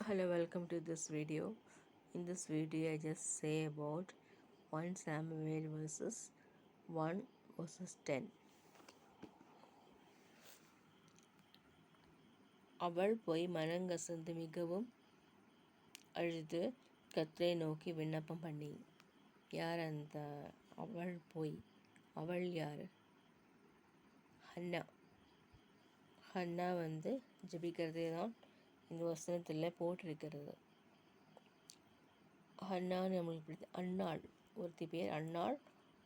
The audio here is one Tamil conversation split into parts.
Hello, welcome to this video. In this video I just say about 1 Samuel verses 1 verses 10. அவள் போய் மனங்கசந்து மிகவும் அழுது கர்த்தரை நோக்கி விண்ணப்பம் பண்ணி. யார் அந்த அவள் போய்? அவள் யார்? ஹன்னா ஜெபிக்கிறதே தான் இந்த வசனத்தில் போட்டிருக்கிறது. ஹன்னான்னு நம்மளுக்கு பிடித்த அன்னாள், ஒருத்தி பேர் அன்னாள்,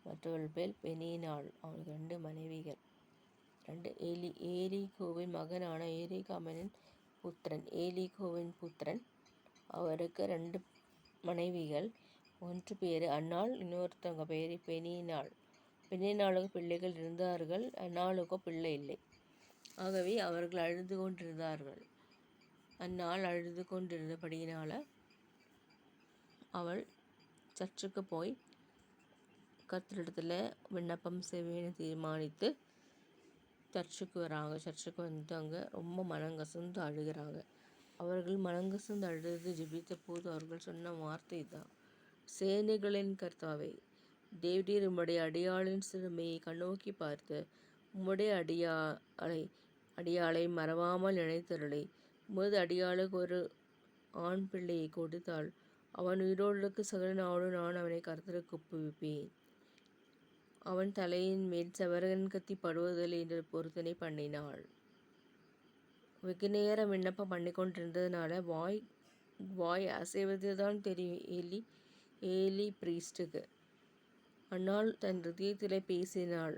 மற்றவள் பேர் பெனினாள். அவனுக்கு 2 மனைவிகள். 2 ஏலிகோவின் மகனான ஏலிகாமனின் புத்திரன். ஏலிகோவின் புத்திரன். அவருக்கு 2 மனைவிகள். ஒன்று பேர் அன்னாள், இன்னொருத்தவங்க பேர் பெனினாள். பெனினாளுக்கு பிள்ளைகள் இருந்தார்கள், அன்னாளுக்கோ பிள்ளை இல்லை. ஆகவே அவர்கள் அழுது கொண்டிருந்தார்கள். அன்னாள் அழுது கொண்டிருந்தபடியினால் அவள் சர்ச்சுக்கு போய் கர்த்தரிடத்தில் விண்ணப்பம் செய்வேன்னு தீர்மானித்து சர்ச்சுக்கு வராங்க. சர்ச்சுக்கு வந்து அங்கே ரொம்ப மனங்கசந்து அழுகிறாங்க. அவர்கள் மனங்கசந்து அழுது ஜெபித்த போது அவர்கள் சொன்ன வார்த்தை தான், சேனைகளின் கர்த்தாவே, தேவரீர் உம்முடைய அடியாளின் சிறுமையை கண்ணோக்கி பார்த்து உம்முடைய அடியாளை மறவாமல் நினைத்தருளை. உமது அடியாளுக்கு ஒரு ஆண் பிள்ளையை கொடுத்தால் அவன் உயிரோடு சகல நாளும் நான் அவனை கர்த்தருக்கு ஒப்புவிப்பேன். அவன் தலையின் மேல் செவரகன் கத்தி படுவதில்லை என்று பொருத்தனை பண்ணினாள். வெகு நேரம் விண்ணப்பம் பண்ணி கொண்டிருந்ததுனால வாய் அசைவது தான் தெரியும் ஏலி பிரீஸ்டுக்கு. ஆனால் தன் ஹிருதயத்திலே பேசினாள்.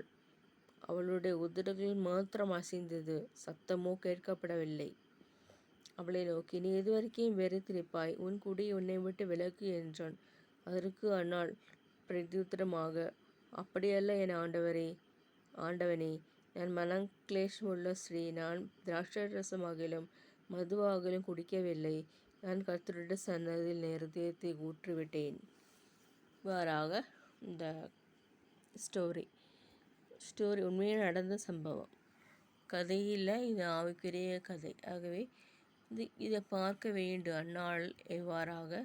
அவளுடைய உதடுகள் மாத்திரம் அசைந்தது, சத்தமோ கேட்கப்படவில்லை. அவளை நோக்கி, நீ எதுவரைக்கும் வெறித்திருப்பாய்? உன் குடி உன்னை விட்டு விலகு என்றான். அதற்கு அன்னாள் பிரதியுத்தரமாக, அப்படியல்ல என் ஆண்டவனே, நான் மனக்லேஷமுள்ள ஸ்ரீ. நான் திராட்சரசமாகிலும் மதுவாகிலும் குடிக்கவில்லை. நான் கர்த்தருடைய சன்னதியில் என் இருதயத்தை ஊற்றிவிட்டேன். இவ்வாறாக இந்த ஸ்டோரி உண்மையாக நடந்த சம்பவம். கதையில் இது ஆவிக்குரிய கதை. ஆகவே இதை பார்க்க வேண்டும். அன்னாள் எவ்வாறாக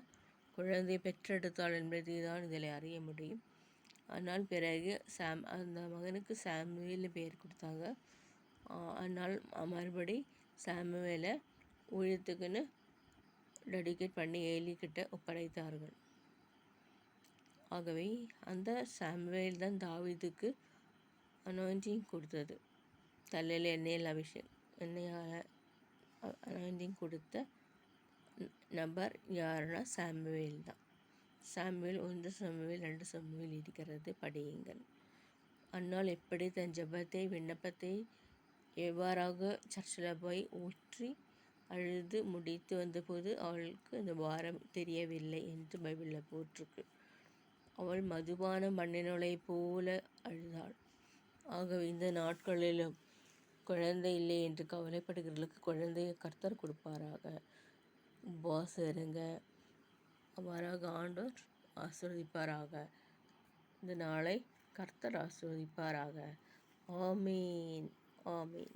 குழந்தை பெற்றெடுத்தாள் என்பதை தான் இதில் அறிய முடியும். ஆனால் பிறகு அந்த மகனுக்கு சாமுவேல்னு பெயர் கொடுத்தாங்க. ஆனால் மறுபடி சாமுவேலை ஊழியத்துக்குன்னு டெடிகேட் பண்ணி ஏலிக்கிட்ட ஒப்படைத்தார்கள். ஆகவே அந்த சாமுவேல் தான் தாவீதுக்கு அனாயிண்டிங் கொடுத்தது. தலையில் எண்ணெயால் அனாயிண்டிங் கொடுத்த நபர் யாருன்னா சாமுவேல் தான். சாமுவேல் 1 சாமுவேல் 2 சாமுவேல் இருக்கிறது, படியுங்கள். அன்னாள் எப்படி தன் ஜெபத்தை விண்ணப்பத்தை எவ்வாறாக சர்ச்சில் போய் ஊற்றி அழுது முடித்து வந்தபோது அவளுக்கு இந்த வாரம் தெரியவில்லை என்று பைபிளில் போட்டிருக்கு. அவள் மதுபானம் பண்ணினவளை போல அழுதாள். ஆகவே இந்த நாட்களிலும் குழந்தை இல்லை என்று கவலைப்படுகிறவர்களுக்கு குழந்தையை கர்த்தர் கொடுப்பாராக. உபவாசம் இருங்க, அவ்வாறாக ஆண்டவர் ஆசீர்வதிப்பாராக. இந்த நாளை கர்த்தர் ஆசீர்வதிப்பாராக. ஆமீன், ஆமீன்.